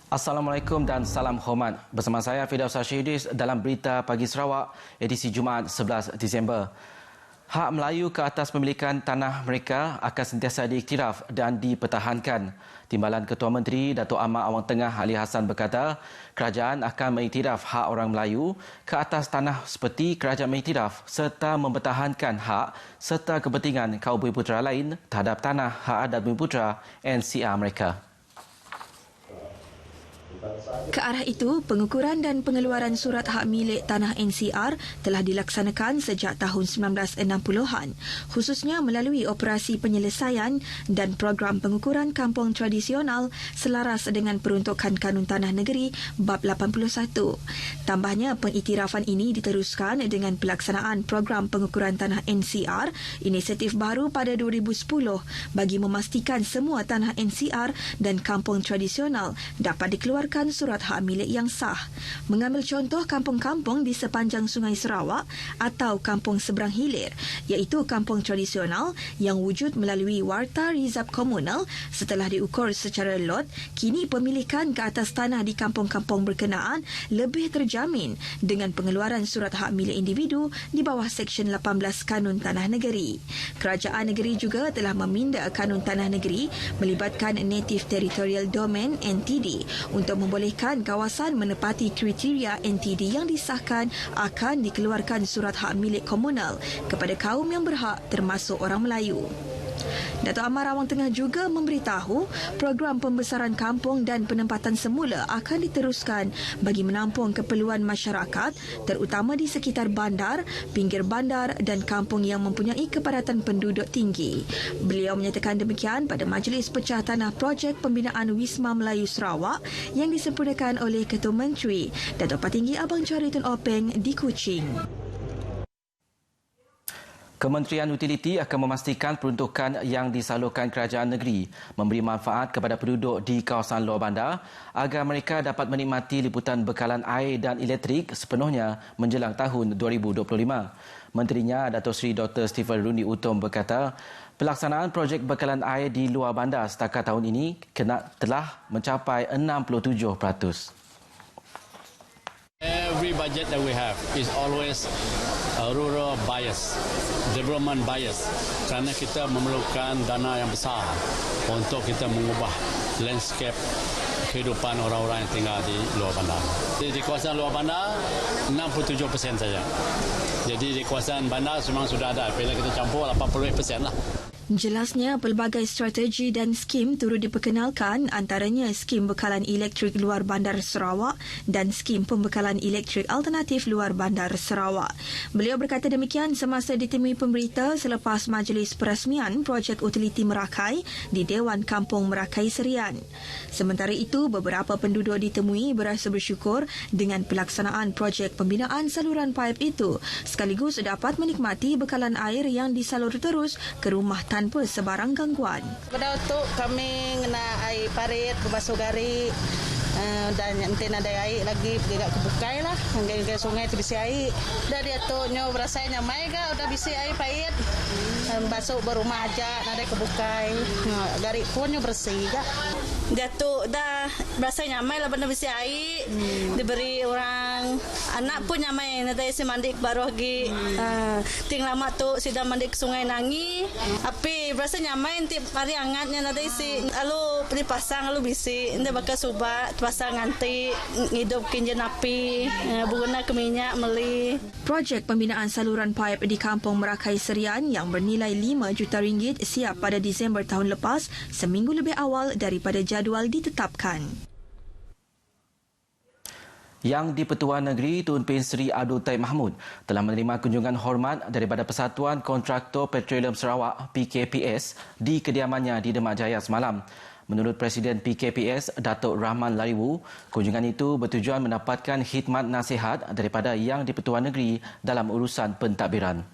Assalamualaikum dan salam hormat. Bersama saya Firdaus Syahidis dalam Berita Pagi Sarawak, edisi Jumaat 11 Disember. Hak Melayu ke atas pemilikan tanah mereka akan sentiasa diiktiraf dan dipertahankan. Timbalan Ketua Menteri Datuk Ahmad Awang Tengah Ali Hassan berkata, kerajaan akan mengiktiraf hak orang Melayu ke atas tanah seperti kerajaan mengiktiraf serta mempertahankan hak serta kepentingan kaum Bumiputera lain terhadap tanah hak adat Bumiputera NCR mereka. Ke arah itu, pengukuran dan pengeluaran surat hak milik tanah NCR telah dilaksanakan sejak tahun 1960-an, khususnya melalui operasi penyelesaian dan program pengukuran kampung tradisional selaras dengan peruntukan Kanun Tanah Negeri Bab 81. Tambahnya, pengiktirafan ini diteruskan dengan pelaksanaan program pengukuran tanah NCR, inisiatif baru pada 2010 bagi memastikan semua tanah NCR dan kampung tradisional dapat dikeluarkan surat hak milik yang sah. Mengambil contoh kampung-kampung di sepanjang Sungai Sarawak atau kampung seberang hilir, iaitu kampung tradisional yang wujud melalui Warta Rizab Komunal setelah diukur secara lot, kini pemilikan ke atas tanah di kampung-kampung berkenaan lebih terjamin dengan pengeluaran surat hak milik individu di bawah Seksyen 18 Kanun Tanah Negeri. Kerajaan negeri juga telah meminda Kanun Tanah Negeri melibatkan Native Territorial Domain NTD untuk membolehkan kawasan menepati kriteria NTD yang disahkan akan dikeluarkan surat hak milik komunal kepada kaum yang berhak termasuk orang Melayu. Datuk Ahmad Awang Tengah juga memberitahu program pembesaran kampung dan penempatan semula akan diteruskan bagi menampung keperluan masyarakat terutama di sekitar bandar, pinggir bandar dan kampung yang mempunyai kepadatan penduduk tinggi. Beliau menyatakan demikian pada Majlis Pecah Tanah Projek Pembinaan Wisma Melayu Sarawak yang disempurnakan oleh Ketua Menteri Datuk Patinggi Abang Charitun Openg di Kuching. Kementerian Utiliti akan memastikan peruntukan yang disalurkan kerajaan negeri memberi manfaat kepada penduduk di kawasan luar bandar agar mereka dapat menikmati liputan bekalan air dan elektrik sepenuhnya menjelang tahun 2025. Menterinya Datuk Seri Dr. Stephen Runi Utom berkata, pelaksanaan projek bekalan air di luar bandar setakat tahun ini telah mencapai 67%. Every budget that we have is always rural bias, development bias, kerana kita memerlukan dana yang besar untuk kita mengubah landscape kehidupan orang-orang yang tinggal di luar bandar. Di kawasan luar bandar 67% saja. Jadi di kawasan bandar memang sudah ada, bila kita campur 80% lah. Jelasnya, pelbagai strategi dan skim turut diperkenalkan, antaranya skim bekalan elektrik luar bandar Sarawak dan skim pembekalan elektrik alternatif luar bandar Sarawak. Beliau berkata demikian semasa ditemui pemberita selepas majlis perasmian projek utiliti Merakai di Dewan Kampung Merakai Serian. Sementara itu, beberapa penduduk ditemui berasa bersyukur dengan pelaksanaan projek pembinaan saluran paip itu sekaligus dapat menikmati bekalan air yang disalur terus ke rumah tanpa sebarang gangguan. Pada waktu kami kena air parit, basuh gari dan nanti ada air lagi pergi ke bukai lah, ke sungai tu bisi air. Dah dia tu nyo berasa nyamai ga udah bisi air pahit. Basuh berumah aja ada ke bukai. Gari pun nyo bersih ga. Dia tu dah berasa nyamai lah benda bisi air. Diberi orang anak pun nyamai nanti si mandi baru lagi. Ting lama tu sudah mandi ke sungai Nangi. Api berasa nyamai nanti hari hangatnya nanti si lalu dipasang lalu bisi. Nanti bakal subat pasang nanti hidup kinjen api, guna ke minyak meli. Projek pembinaan saluran paip di Kampung Merakai Serian yang bernilai RM5 juta siap pada Disember tahun lepas, seminggu lebih awal daripada jadual ditetapkan. Yang di-Pertuan Negeri Tun Pin Sri Abdul Taib Mahmud telah menerima kunjungan hormat daripada Persatuan Kontraktor Petroleum Sarawak PKPS di kediamannya di Demak Jaya semalam. Menurut Presiden PKPS, Datuk Rahman Lariwu, kunjungan itu bertujuan mendapatkan khidmat nasihat daripada Yang di-Pertuan Negeri dalam urusan pentadbiran.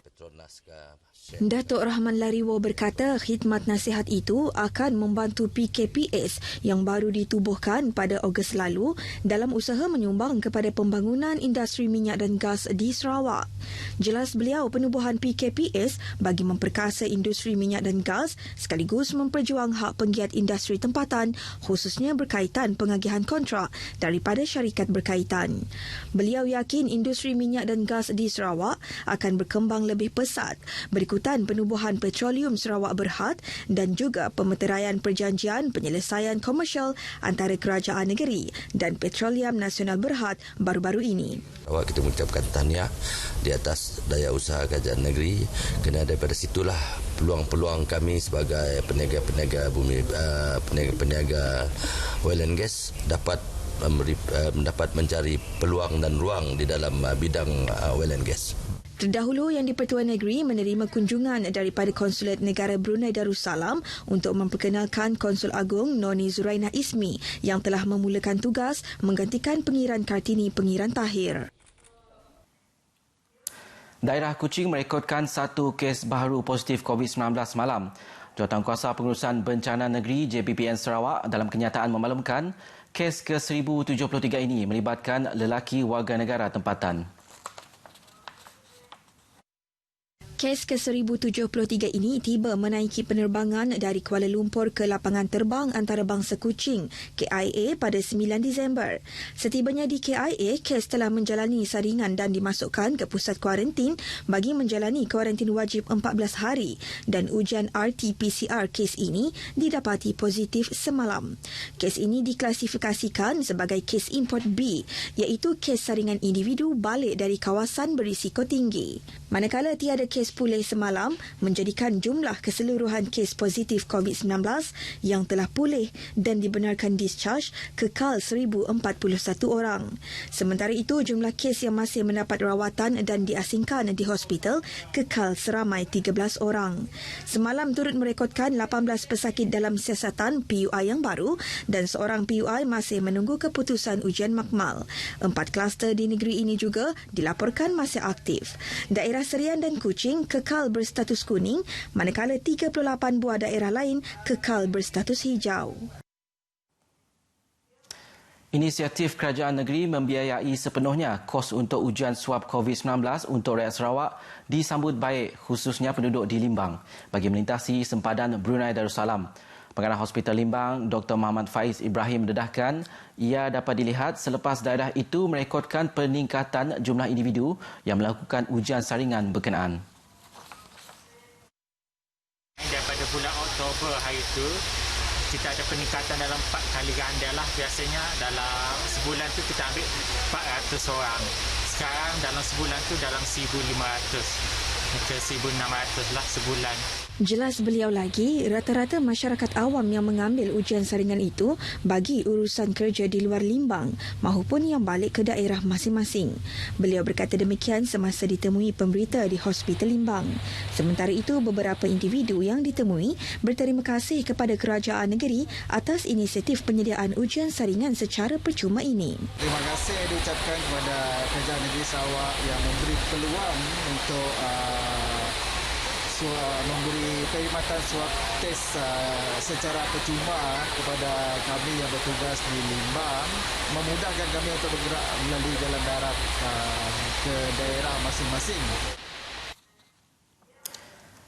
Petronas ke Datuk Rahman Lariwo berkata khidmat nasihat itu akan membantu PKPS yang baru ditubuhkan pada Ogos lalu dalam usaha menyumbang kepada pembangunan industri minyak dan gas di Sarawak. Jelas beliau penubuhan PKPS bagi memperkasa industri minyak dan gas sekaligus memperjuang hak penggiat industri tempatan khususnya berkaitan pengagihan kontrak daripada syarikat berkaitan. Beliau yakin industri minyak dan gas di Sarawak akan berkembang lebih pesat berikutan penubuhan Petroleum Sarawak Berhad dan juga pemeteraian perjanjian penyelesaian komersial antara kerajaan negeri dan Petroleum Nasional Berhad baru-baru ini. Awak kita mengucapkan tahniah di atas daya usaha kerajaan negeri kerana daripada situlah peluang-peluang kami sebagai peniaga-peniaga bumi, peniaga-peniaga oil and gas dapat mencari peluang dan ruang di dalam bidang oil and gas. Terdahulu Yang di-Pertuan Negeri menerima kunjungan daripada Konsulat Negara Brunei Darussalam untuk memperkenalkan Konsul Agung Noni Zurainah Ismi yang telah memulakan tugas menggantikan Pengiran Kartini Pengiran Tahir. Daerah Kuching merekodkan 1 kes baru positif COVID-19 malam. Jawatankuasa Pengurusan Bencana Negeri JPPN Sarawak dalam kenyataan memaklumkan kes ke-1073 ini melibatkan lelaki warga negara tempatan. Kes ke-1073 ini tiba menaiki penerbangan dari Kuala Lumpur ke lapangan terbang antarabangsa Kuching, KIA pada 9 Disember. Setibanya di KIA, kes telah menjalani saringan dan dimasukkan ke pusat kuarantin bagi menjalani kuarantin wajib 14 hari dan ujian RT-PCR kes ini didapati positif semalam. Kes ini diklasifikasikan sebagai kes import B, iaitu kes saringan individu balik dari kawasan berisiko tinggi. Manakala tiada kes pulih semalam menjadikan jumlah keseluruhan kes positif COVID-19 yang telah pulih dan dibenarkan discharge kekal 1,041 orang. Sementara itu, jumlah kes yang masih mendapat rawatan dan diasingkan di hospital kekal seramai 13 orang. Semalam turut merekodkan 18 pesakit dalam siasatan PUI yang baru dan seorang PUI masih menunggu keputusan ujian makmal. 4 kluster di negeri ini juga dilaporkan masih aktif. Daerah Serian dan Kuching kekal berstatus kuning, manakala 38 buah daerah lain kekal berstatus hijau. Inisiatif kerajaan negeri membiayai sepenuhnya kos untuk ujian swab COVID-19 untuk rakyat Sarawak disambut baik khususnya penduduk di Limbang bagi melintasi sempadan Brunei Darussalam. Pengarah Hospital Limbang, Dr. Muhammad Faiz Ibrahim mendedahkan ia dapat dilihat selepas daerah itu merekodkan peningkatan jumlah individu yang melakukan ujian saringan berkenaan. Daripada bulan Oktober hari itu, kita ada peningkatan dalam 4 kali ganda lah. Biasanya dalam sebulan tu kita ambil 400 orang. Sekarang dalam sebulan tu dalam 1,500 ke 1,600 lah sebulan. Jelas beliau lagi, rata-rata masyarakat awam yang mengambil ujian saringan itu bagi urusan kerja di luar Limbang mahupun yang balik ke daerah masing-masing. Beliau berkata demikian semasa ditemui pemberita di Hospital Limbang. Sementara itu, beberapa individu yang ditemui berterima kasih kepada kerajaan negeri atas inisiatif penyediaan ujian saringan secara percuma ini. Terima kasih diucapkan kepada kerajaan negeri Sarawak yang memberi peluang untuk memberi perkhidmatan swab test secara percuma kepada kami yang bertugas di Limbang, memudahkan kami untuk bergerak melalui jalan darat ke daerah masing-masing.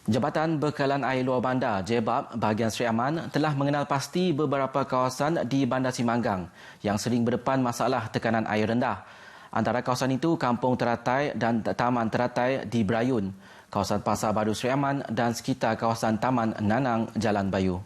Jabatan Bekalan Air Luar Bandar JBAB bahagian Seri Aman telah mengenal pasti beberapa kawasan di Bandar Simanggang yang sering berdepan masalah tekanan air rendah. Antara kawasan itu Kampung Teratai dan Taman Teratai di Berayun, kawasan Pasar Baru Seri Aman dan sekitar kawasan Taman Nanang Jalan Bayu.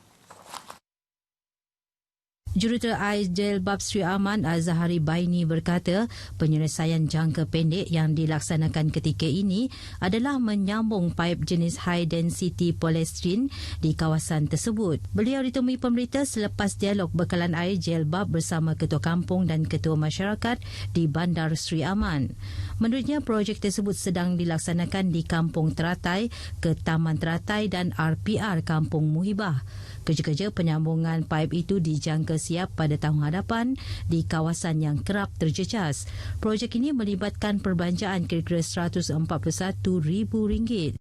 Jurutera Ais JBAB Seri Aman Azhari Baini berkata penyelesaian jangka pendek yang dilaksanakan ketika ini adalah menyambung paip jenis high density polystyrene di kawasan tersebut. Beliau ditemui pemberita selepas dialog bekalan air JBAB bersama Ketua Kampung dan Ketua Masyarakat di Bandar Seri Aman. Menurutnya, projek tersebut sedang dilaksanakan di Kampung Teratai ke Taman Teratai dan RPR Kampung Muhibah. Kerja-kerja penyambungan paip itu dijangka siap pada tahun hadapan di kawasan yang kerap terjejas. Projek ini melibatkan perbelanjaan kira-kira RM141,000.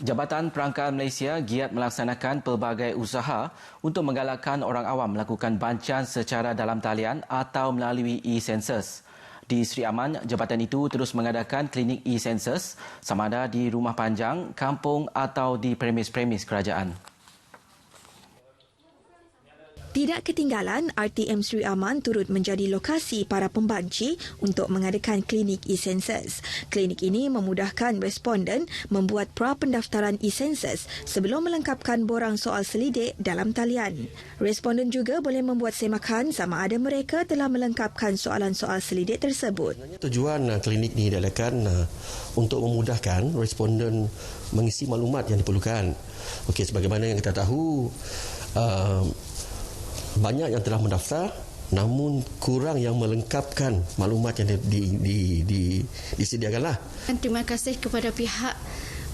Jabatan Perangkaan Malaysia giat melaksanakan pelbagai usaha untuk menggalakkan orang awam melakukan bancian secara dalam talian atau melalui e-census. Di Seri Aman, jabatan itu terus mengadakan klinik e-census sama ada di rumah panjang, kampung atau di premis-premis kerajaan. Tidak ketinggalan, RTM Seri Aman turut menjadi lokasi para pembanci untuk mengadakan klinik e-census. Klinik ini memudahkan responden membuat pra-pendaftaran e-census sebelum melengkapkan borang soal selidik dalam talian. Responden juga boleh membuat semakan sama ada mereka telah melengkapkan soalan-soal selidik tersebut. Tujuan klinik ini diadakan untuk memudahkan responden mengisi maklumat yang diperlukan. Okey, sebagaimana yang kita tahu, banyak yang telah mendaftar namun kurang yang melengkapkan maklumat yang disediakanlah. Terima kasih kepada pihak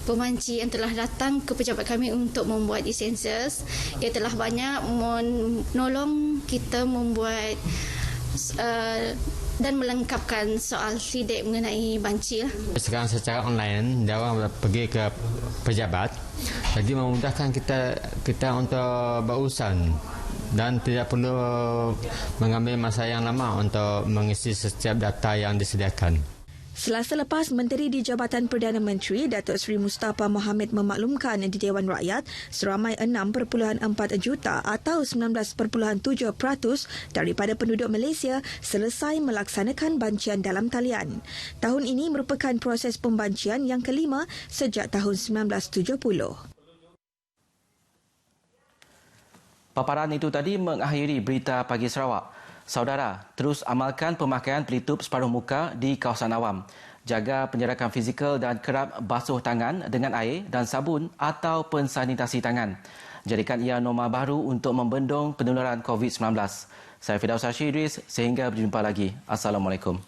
pemanci yang telah datang ke pejabat kami untuk membuat e-census. Ia telah banyak menolong kita membuat dan melengkapkan soal selidik mengenai banci. Sekarang secara online, dia orang pergi ke pejabat, jadi memudahkan kita untuk berurusan dan tidak perlu mengambil masa yang lama untuk mengisi setiap data yang disediakan. Selasa lepas, Menteri di Jabatan Perdana Menteri Datuk Seri Mustafa Mohamed memaklumkan di Dewan Rakyat seramai 6.4 juta atau 19.7% daripada penduduk Malaysia selesai melaksanakan bancian dalam talian. Tahun ini merupakan proses pembancian yang kelima sejak tahun 1970. Paparan itu tadi mengakhiri berita pagi Sarawak. Saudara, terus amalkan pemakaian pelitup separuh muka di kawasan awam. Jaga penjarakan fizikal dan kerap basuh tangan dengan air dan sabun atau pensanitasi tangan. Jadikan ia norma baru untuk membendung penularan COVID-19. Saya Firdaus Idris, sehingga berjumpa lagi. Assalamualaikum.